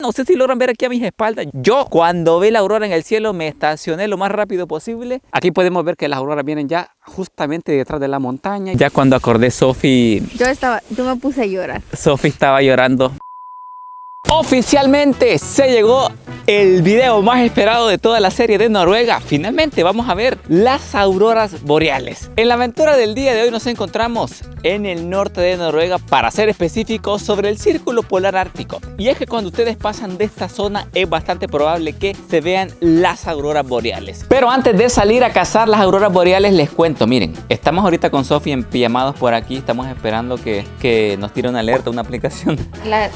No sé si logran ver aquí a mis espaldas. Yo cuando vi la aurora en el cielo me estacioné lo más rápido posible. Aquí podemos ver que las auroras vienen ya justamente detrás de la montaña. Ya cuando acordé Sofi... Yo me puse a llorar. Sofi estaba llorando. Oficialmente se llegó el video más esperado de toda la serie de Noruega. Finalmente vamos a ver las auroras boreales. En la aventura del día de hoy nos encontramos en el norte de Noruega, para ser específicos, sobre el círculo polar ártico. Y es que cuando ustedes pasan de esta zona es bastante probable que se vean las auroras boreales. Pero antes de salir a cazar las auroras boreales les cuento, miren, estamos ahorita con Sofi en pijamados por aquí, estamos esperando que nos tire una alerta, una aplicación.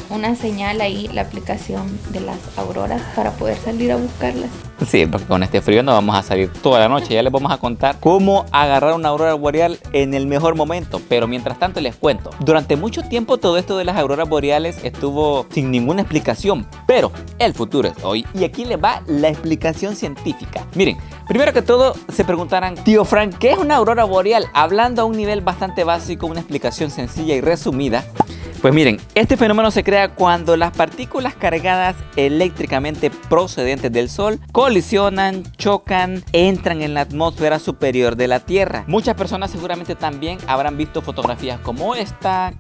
Una señal ahí, la aplicación de las auroras para poder salir a buscarlas. Sí, porque con este frío no vamos a salir toda la noche. Ya les vamos a contar cómo agarrar una aurora boreal en el mejor momento. Pero mientras tanto les cuento, durante mucho tiempo todo esto de las auroras boreales estuvo sin ninguna explicación. Pero el futuro es hoy y aquí les va la explicación científica. Miren, primero que todo se preguntarán, tío Frank, ¿qué es una aurora boreal? Hablando a un nivel bastante básico, una explicación sencilla y resumida. Pues miren, este fenómeno se crea cuando las partículas cargadas eléctricamente procedentes del Sol colisionan, chocan, entran en la atmósfera superior de la Tierra. Muchas personas seguramente también habrán visto fotografías como esta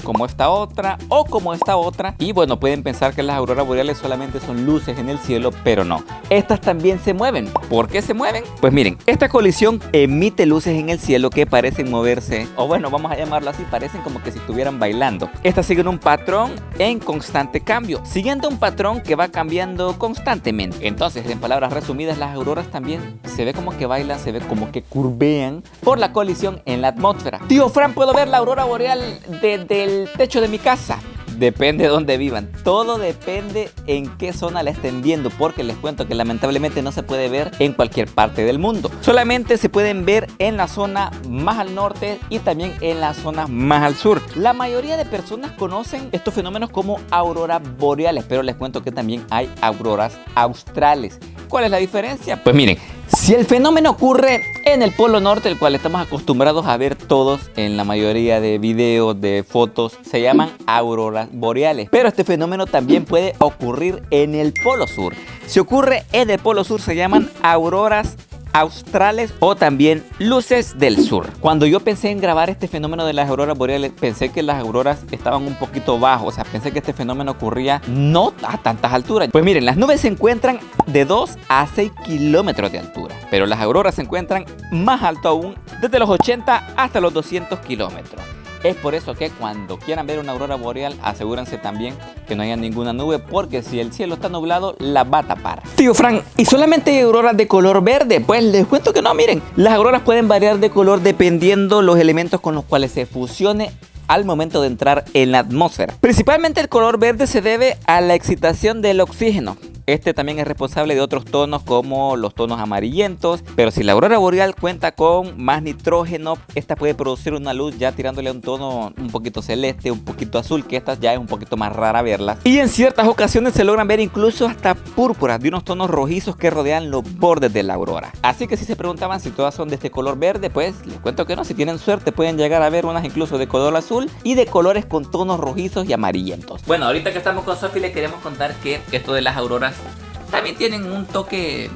otra o como esta otra. Y bueno, pueden pensar que las auroras boreales solamente son luces en el cielo, pero no. Estas también se mueven. ¿Por qué se mueven? Pues miren, esta colisión emite luces en el cielo que parecen moverse, o bueno, vamos a llamarlo así, parecen como que si estuvieran bailando. Estas siguen un patrón en constante cambio, siguiendo un patrón que va cambiando constantemente. Entonces, en palabras resumidas, las auroras también se ve como que bailan, se ve como que curvean por la colisión en la atmósfera. Tío Fran, ¿puedo ver la aurora boreal desde el techo de mi casa? Depende de dónde vivan, todo depende en qué zona la estén viendo, porque les cuento que lamentablemente no se puede ver en cualquier parte del mundo. Solamente se pueden ver en la zona más al norte y también en la zona más al sur. La mayoría de personas conocen estos fenómenos como auroras boreales, pero les cuento que también hay auroras australes. ¿Cuál es la diferencia? Pues miren, si el fenómeno ocurre en el polo norte, el cual estamos acostumbrados a ver todos en la mayoría de videos, de fotos, se llaman auroras boreales. Pero este fenómeno también puede ocurrir en el polo sur. Si ocurre en el polo sur se llaman auroras australes o también luces del sur. Cuando yo pensé en grabar este fenómeno de las auroras boreales, pensé que las auroras estaban un poquito bajo, o sea, pensé que este fenómeno ocurría no a tantas alturas. Pues miren, las nubes se encuentran de 2 a 6 kilómetros de altura, pero las auroras se encuentran más alto aún, desde los 80 hasta los 200 kilómetros. Es por eso que cuando quieran ver una aurora boreal, asegúrense también que no haya ninguna nube, porque si el cielo está nublado, la va a tapar. Tío Frank, ¿y solamente hay auroras de color verde? Pues les cuento que no, miren. Las auroras pueden variar de color dependiendo los elementos con los cuales se fusione al momento de entrar en la atmósfera. Principalmente el color verde se debe a la excitación del oxígeno. Este también es responsable de otros tonos como los tonos amarillentos, pero si la aurora boreal cuenta con más nitrógeno, esta puede producir una luz ya tirándole a un tono un poquito celeste, un poquito azul, que esta ya es un poquito más rara verlas. Y en ciertas ocasiones se logran ver incluso hasta púrpuras de unos tonos rojizos que rodean los bordes de la aurora. Así que si se preguntaban si todas son de este color verde, pues les cuento que no. Si tienen suerte pueden llegar a ver unas incluso de color azul y de colores con tonos rojizos y amarillentos. Bueno, ahorita que estamos con Sofi les queremos contar que esto de las auroras también tienen un toque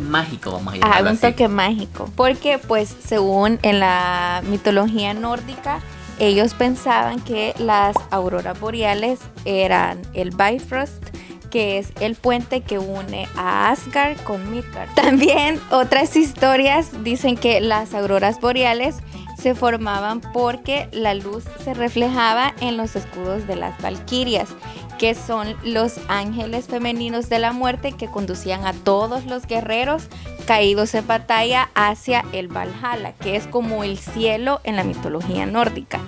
mágico, vamos a llamarlo así. Un toque mágico, porque pues según en la mitología nórdica, ellos pensaban que las auroras boreales eran el Bifrost, que es el puente que une a Asgard con Midgard. También otras historias dicen que las auroras boreales se formaban porque la luz se reflejaba en los escudos de las valquirias, que son los ángeles femeninos de la muerte que conducían a todos los guerreros caídos en batalla hacia el Valhalla, que es como el cielo en la mitología nórdica,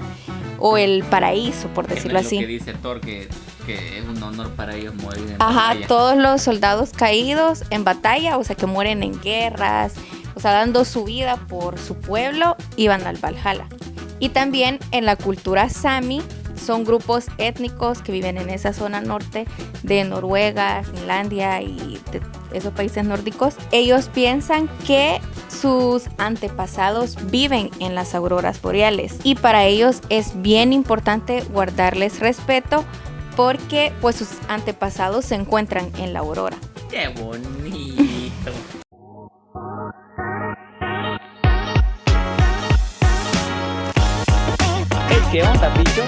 o el paraíso, por decirlo así. Es lo que dice Thor, que es un honor para ellos morir en batalla. Todos los soldados caídos en batalla, o sea, que mueren en guerras, o sea, dando su vida por su pueblo, iban al Valhalla. Y también en la cultura Sami, son grupos étnicos que viven en esa zona norte de Noruega, Finlandia y de esos países nórdicos. Ellos piensan que sus antepasados viven en las auroras boreales y para ellos es bien importante guardarles respeto porque pues sus antepasados se encuentran en la aurora. ¡Qué bonito! Hey, ¿qué onda, bichos?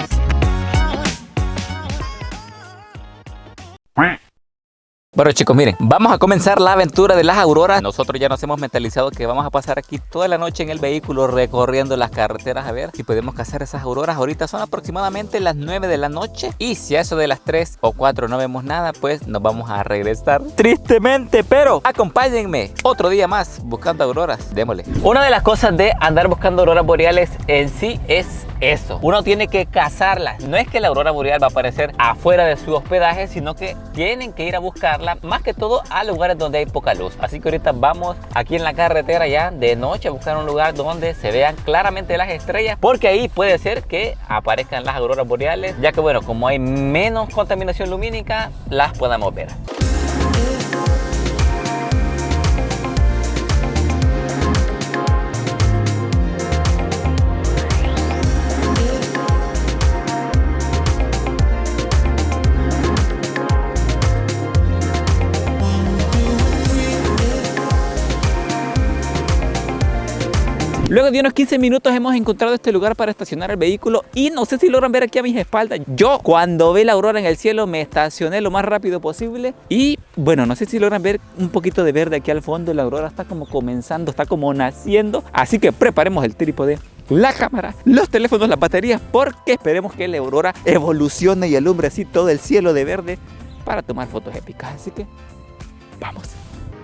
Bueno, chicos, miren, vamos a comenzar la aventura de las auroras. Nosotros ya nos hemos mentalizado que vamos a pasar aquí toda la noche en el vehículo recorriendo las carreteras a ver si podemos cazar esas auroras. Ahorita son aproximadamente las 9 de la noche y si a eso de las 3 o 4 no vemos nada, pues nos vamos a regresar tristemente, pero acompáñenme otro día más buscando auroras. Démosle. Una de las cosas de andar buscando auroras boreales en sí es eso. Uno tiene que cazarlas. No es que la aurora boreal va a aparecer afuera de su hospedaje, sino que tienen que ir a buscarla más que todo a lugares donde hay poca luz. Así que ahorita vamos aquí en la carretera ya de noche a buscar un lugar donde se vean claramente las estrellas, porque ahí puede ser que aparezcan las auroras boreales, ya que bueno, como hay menos contaminación lumínica, las podamos ver. Luego de unos 15 minutos hemos encontrado este lugar para estacionar el vehículo y no sé si logran ver aquí a mis espaldas. Yo cuando vi la aurora en el cielo me estacioné lo más rápido posible y bueno, no sé si logran ver un poquito de verde aquí al fondo. La aurora está como comenzando, está como naciendo, así que preparemos el trípode, la cámara, los teléfonos, las baterías, porque esperemos que la aurora evolucione y alumbre así todo el cielo de verde para tomar fotos épicas. Así que vamos.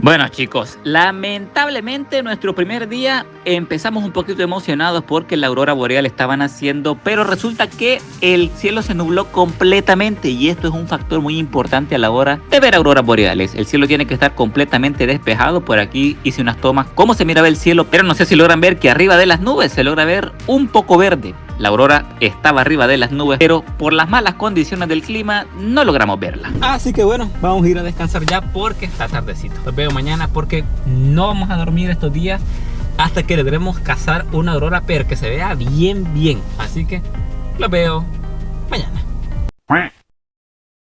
Bueno, chicos, lamentablemente nuestro primer día empezamos un poquito emocionados porque la aurora boreal estaba naciendo, pero resulta que el cielo se nubló completamente y esto es un factor muy importante a la hora de ver auroras boreales. El cielo tiene que estar completamente despejado. Por aquí hice unas tomas cómo se miraba el cielo, pero no sé si logran ver que arriba de las nubes se logra ver un poco verde. La aurora estaba arriba de las nubes, pero por las malas condiciones del clima no logramos verla. Así que bueno, vamos a ir a descansar ya porque está tardecito. Los veo mañana porque no vamos a dormir estos días hasta que logremos cazar una aurora, pero que se vea bien. Así que los veo mañana.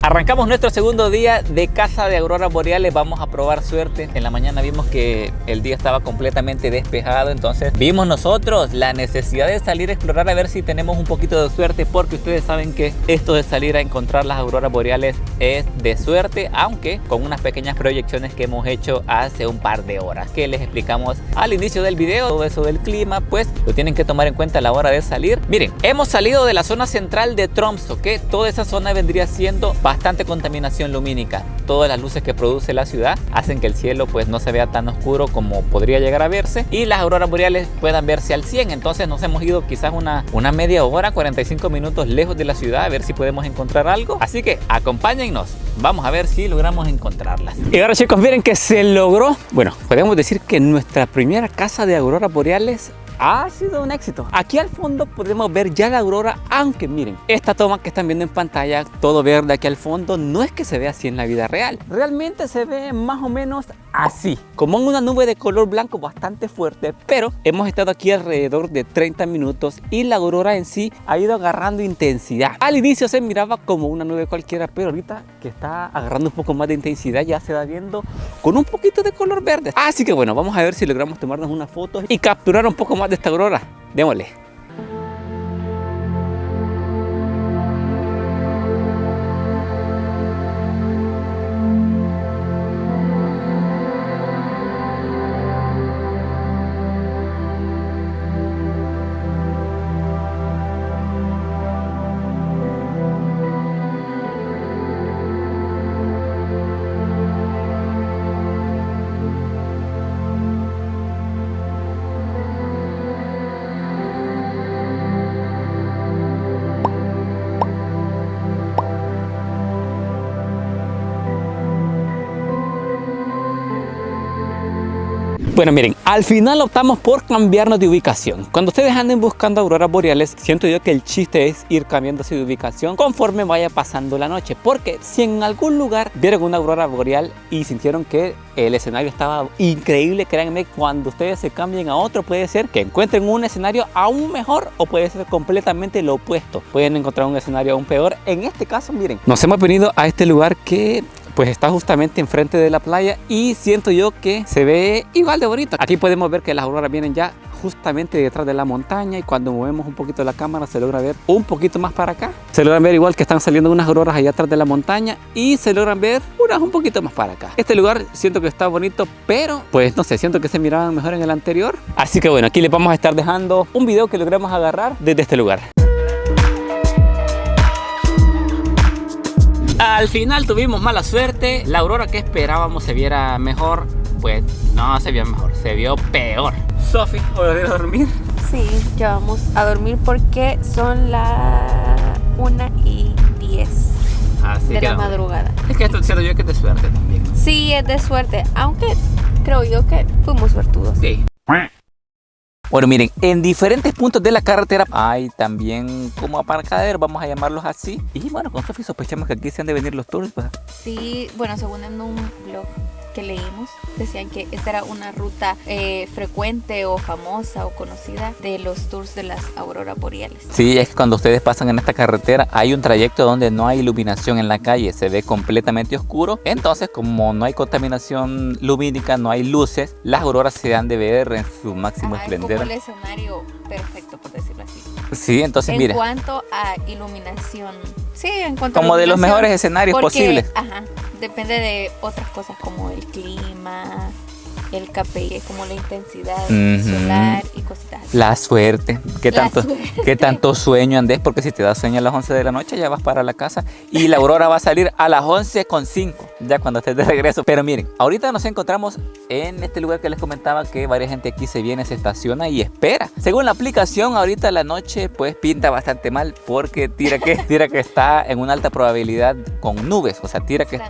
Arrancamos nuestro segundo día de caza de auroras boreales. Vamos a probar suerte. En la mañana vimos que el día estaba completamente despejado, entonces vimos nosotros la necesidad de salir a explorar a ver si tenemos un poquito de suerte, porque ustedes saben que esto de salir a encontrar las auroras boreales es de suerte, aunque con unas pequeñas proyecciones que hemos hecho hace un par de horas que les explicamos al inicio del video. Todo eso del clima pues lo tienen que tomar en cuenta a la hora de salir. Miren, hemos salido de la zona central de Tromsø, que toda esa zona vendría siendo bastante contaminación lumínica. Todas las luces que produce la ciudad hacen que el cielo pues no se vea tan oscuro como podría llegar a verse y las auroras boreales puedan verse al 100. Entonces nos hemos ido quizás una media hora, 45 minutos lejos de la ciudad a ver si podemos encontrar algo. Así que acompáñennos, vamos a ver si logramos encontrarlas. Y ahora, chicos, miren que se logró. Bueno, podemos decir que nuestra primera caza de auroras boreales ha sido un éxito. Aquí al fondo podemos ver ya la aurora, aunque miren, esta toma que están viendo en pantalla, todo verde aquí al fondo, no es que se vea así en la vida real. Realmente se ve más o menos así, como en una nube de color blanco bastante fuerte, pero hemos estado aquí alrededor de 30 minutos y la aurora en sí ha ido agarrando intensidad. Al inicio se miraba como una nube cualquiera, pero ahorita que está agarrando un poco más de intensidad ya se va viendo con un poquito de color verde. Así que bueno, vamos a ver si logramos tomarnos unas fotos y capturar un poco más de esta aurora. Démosle. Bueno, miren, Al final optamos por cambiarnos de ubicación. Cuando ustedes anden buscando auroras boreales, siento yo que el chiste es ir cambiándose de ubicación conforme vaya pasando la noche. Porque si en algún lugar vieron una aurora boreal y sintieron que el escenario estaba increíble, créanme, cuando ustedes se cambien a otro puede ser que encuentren un escenario aún mejor o puede ser completamente lo opuesto. Pueden encontrar un escenario aún peor. En este caso, miren, nos hemos venido a este lugar que pues está justamente enfrente de la playa y siento yo que se ve igual de bonito. Aquí podemos ver que las auroras vienen ya justamente detrás de la montaña y cuando movemos un poquito la cámara se logra ver un poquito más para acá. Se logran ver igual que están saliendo unas auroras allá atrás de la montaña y se logran ver unas un poquito más para acá. Este lugar siento que está bonito, pero pues no sé, siento que se miraban mejor en el anterior. Así que bueno, aquí les vamos a estar dejando un video que logramos agarrar desde este lugar. Al final tuvimos mala suerte, la aurora que esperábamos se viera mejor, pues no se vio mejor, se vio peor. Sofi, ¿hora de ir a dormir? Sí, ya vamos a dormir porque son las 1:10 de la madrugada. Es que esto siento yo que es de suerte también. Sí, es de suerte, aunque creo yo que fuimos suertudos. Sí. Bueno, miren, en diferentes puntos de la carretera hay también como aparcaderos, vamos a llamarlos así. Y bueno, con Sofi sospechamos que aquí se han de venir los tours, pues. Sí, bueno, según en un blog que leímos, decían que esta era una ruta frecuente o famosa o conocida de los tours de las auroras boreales. Sí, es que cuando ustedes pasan en esta carretera hay un trayecto donde no hay iluminación en la calle, se ve completamente oscuro. Entonces, como no hay contaminación lumínica, no hay luces, las auroras se han de ver en su máximo esplendor. Es como el escenario perfecto, por decirlo así. Sí, entonces mire. En cuanto a iluminación, sí, en cuanto como a de los mejores escenarios posibles. Ajá, depende de otras cosas como el clima, el KPI, como la intensidad solar y cositas así. La suerte. ¿Qué tanto sueño andes? Porque si te da sueño a las 11 de la noche ya vas para la casa y la aurora va a salir a las 11:05, ya cuando estés de regreso. Pero miren, ahorita nos encontramos en este lugar que les comentaba que varias gente aquí se viene, se estaciona y espera. Según la aplicación, ahorita la noche pues pinta bastante mal porque tira que está en una alta probabilidad con nubes. O sea, tira que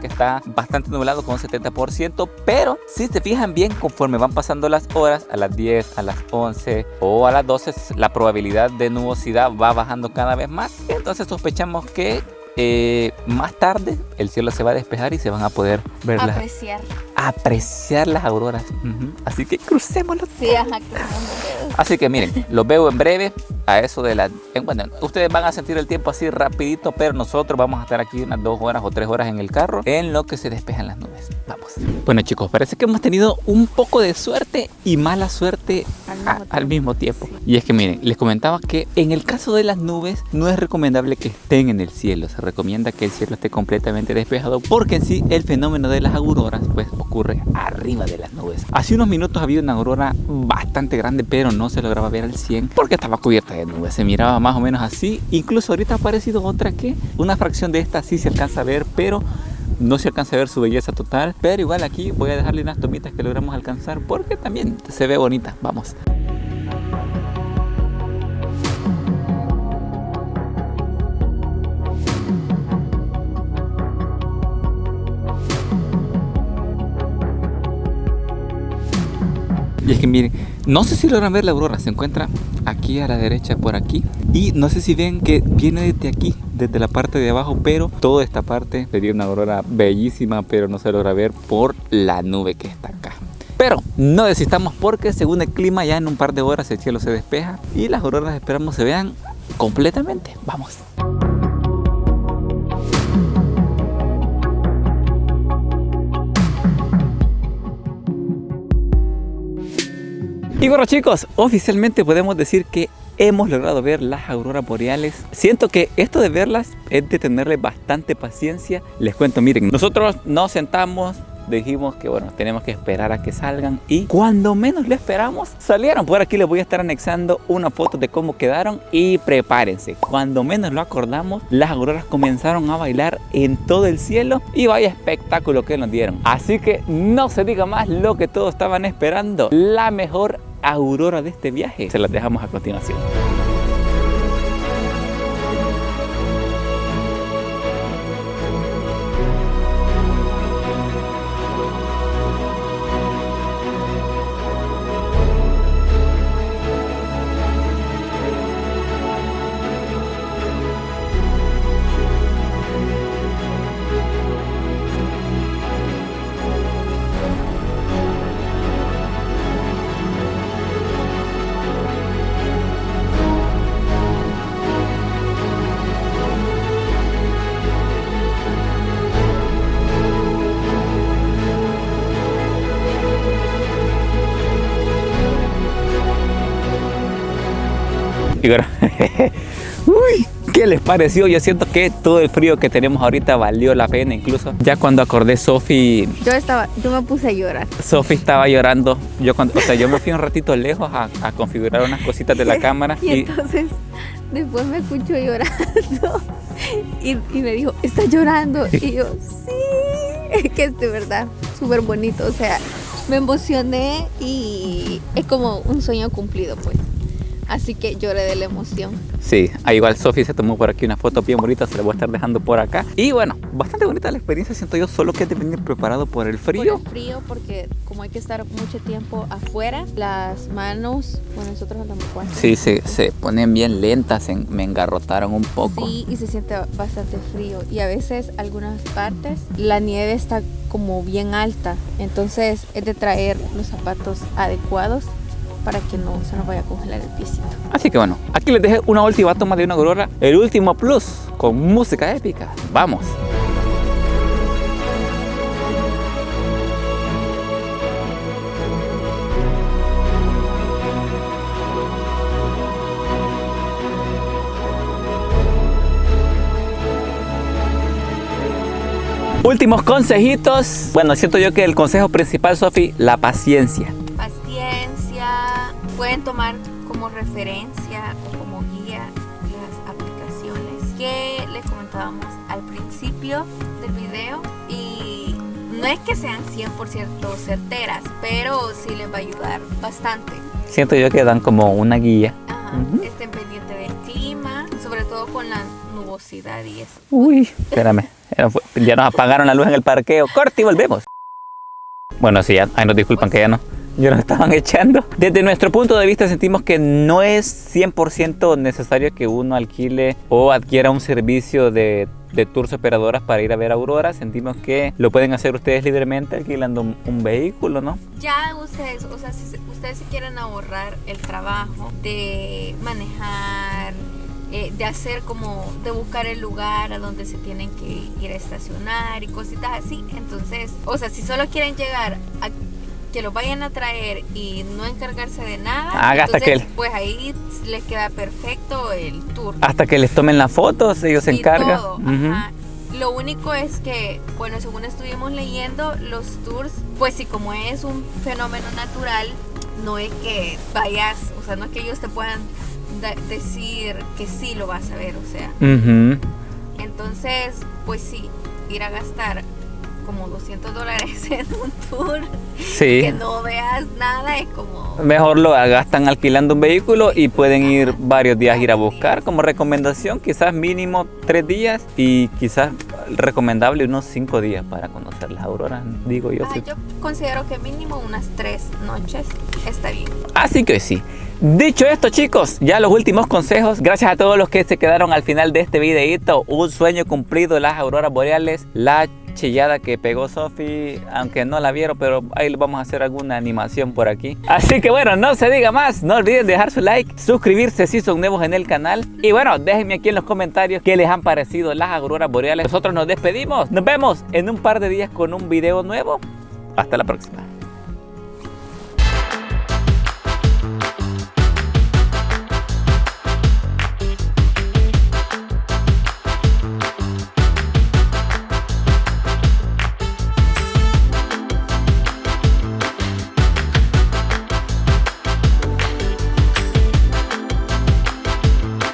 está bastante nublado con un 70%. Pero si se fijan bien, conforme van pasando las horas, a las 10, a las 11 o a las 12, la probabilidad de nubosidad va bajando cada vez más. Entonces sospechamos que más tarde el cielo se va a despejar y se van a poder ver apreciar las auroras. Así que crucémoslo. Sí, ajá, así que miren, los veo en breve a eso de las... Bueno, ustedes van a sentir el tiempo así rapidito, pero nosotros vamos a estar aquí unas 2 horas o 3 horas en el carro en lo que se despejan las nubes. Vamos. Bueno chicos, parece que hemos tenido un poco de suerte y mala suerte al mismo tiempo. Sí. Y es que miren, les comentaba que en el caso de las nubes no es recomendable que estén en el cielo. Se recomienda que el cielo esté completamente despejado porque en sí el fenómeno de las auroras pues ocurre arriba de las nubes. Hace unos minutos había una aurora bastante grande, pero no se lograba ver al 100 porque estaba cubierta de nubes. Se miraba más o menos así. Incluso ahorita ha aparecido otra que una fracción de esta sí se alcanza a ver, pero no se alcanza a ver su belleza total. Pero igual aquí voy a dejarle unas tomitas que logramos alcanzar porque también se ve bonita. Vamos. Y es que miren, no sé si logran ver la aurora, se encuentra aquí a la derecha por aquí. Y no sé si ven que viene desde aquí, desde la parte de abajo, pero toda esta parte sería una aurora bellísima, pero no se logra ver por la nube que está acá. Pero no desistamos porque según el clima ya en un par de horas el cielo se despeja y las auroras esperamos se vean completamente. Vamos. Y bueno chicos, oficialmente podemos decir que hemos logrado ver las auroras boreales. Siento que esto de verlas es de tenerle bastante paciencia. Les cuento, miren, nosotros nos sentamos, dijimos que bueno, tenemos que esperar a que salgan y cuando menos lo esperamos, salieron. Por aquí les voy a estar anexando una foto de cómo quedaron y prepárense. Cuando menos lo acordamos, las auroras comenzaron a bailar en todo el cielo y vaya espectáculo que nos dieron. Así que no se diga más lo que todos estaban esperando, la mejor aurora de este viaje. Se las dejamos a continuación. figura. Uy, ¿qué les pareció? Yo siento que todo el frío que tenemos ahorita valió la pena. Incluso ya cuando acordé Sofi, Yo me puse a llorar. Sofi estaba llorando. Yo me fui un ratito lejos a configurar unas cositas de la cámara. Y entonces después me escuchó llorando y me dijo, ¿estás llorando? Y yo, sí, que es de verdad súper bonito. O sea, me emocioné y es como un sueño cumplido, pues. Así que lloré de la emoción. Sí, igual Sofi se tomó por aquí una foto bien bonita, se la voy a estar dejando por acá. Y bueno, bastante bonita la experiencia, siento yo, solo que hay que venir preparado por el frío. Por el frío, porque como hay que estar mucho tiempo afuera, las manos, bueno, nosotros andamos cuatro. Sí, se ponen bien lentas, me engarrotaron un poco. Sí, y se siente bastante frío. Y a veces, algunas partes, la nieve está como bien alta. Entonces, es de traer los zapatos adecuados para que no se nos vaya a congelar el piecito. Así que bueno, aquí les dejé una última toma de una aurora, el último plus, con música épica. ¡Vamos! Últimos consejitos. Bueno, siento yo que el consejo principal, Sofi, la paciencia. Pueden tomar como referencia o como guía las aplicaciones que les comentábamos al principio del video, y no es que sean 100% certeras, pero sí les va a ayudar bastante. Siento yo que dan como una guía. Ajá. Estén pendientes del clima, sobre todo con la nubosidad y eso. Uy, espérame, ya nos apagaron la luz en el parqueo. Corte y volvemos. Bueno, sí, ahí nos disculpan que ya no nos estaban echando. Desde nuestro punto de vista sentimos que no es 100% necesario que uno alquile o adquiera un servicio de tours operadoras para ir a ver auroras. Sentimos que lo pueden hacer ustedes libremente alquilando un vehículo, ¿no? Ya ustedes, o sea, si ustedes se quieren ahorrar el trabajo de manejar, de hacer como, de buscar el lugar a donde se tienen que ir a estacionar y cositas así, entonces, o sea, si solo quieren llegar a que lo vayan a traer y no encargarse de nada, entonces, pues ahí les queda perfecto el tour. Hasta que les tomen las fotos, ellos se encargan. Todo, ajá. Lo único es que, bueno, según estuvimos leyendo, los tours, pues sí, como es un fenómeno natural, no es que vayas, o sea, no es que ellos te puedan decir que sí lo vas a ver, o sea. Entonces, pues sí, ir a gastar como $200 en un tour, sí, que no veas nada, es como... Mejor lo gastan alquilando un vehículo y pueden ir varios días, ir a buscar. Como recomendación, quizás mínimo 3 días y quizás recomendable unos 5 días para conocer las auroras, digo yo. Yo considero que mínimo unas 3 noches está bien. Así que sí. Dicho esto, chicos, ya los últimos consejos. Gracias a todos los que se quedaron al final de este videito. Un sueño cumplido, las auroras boreales, la chillada que pegó Sofi, aunque no la vieron, pero ahí vamos a hacer alguna animación por aquí. Así que bueno, no se diga más, no olviden dejar su like, suscribirse si son nuevos en el canal, y bueno, déjenme aquí en los comentarios qué les han parecido las auroras boreales. Nosotros nos despedimos, nos vemos en un par de días con un video nuevo. Hasta la próxima.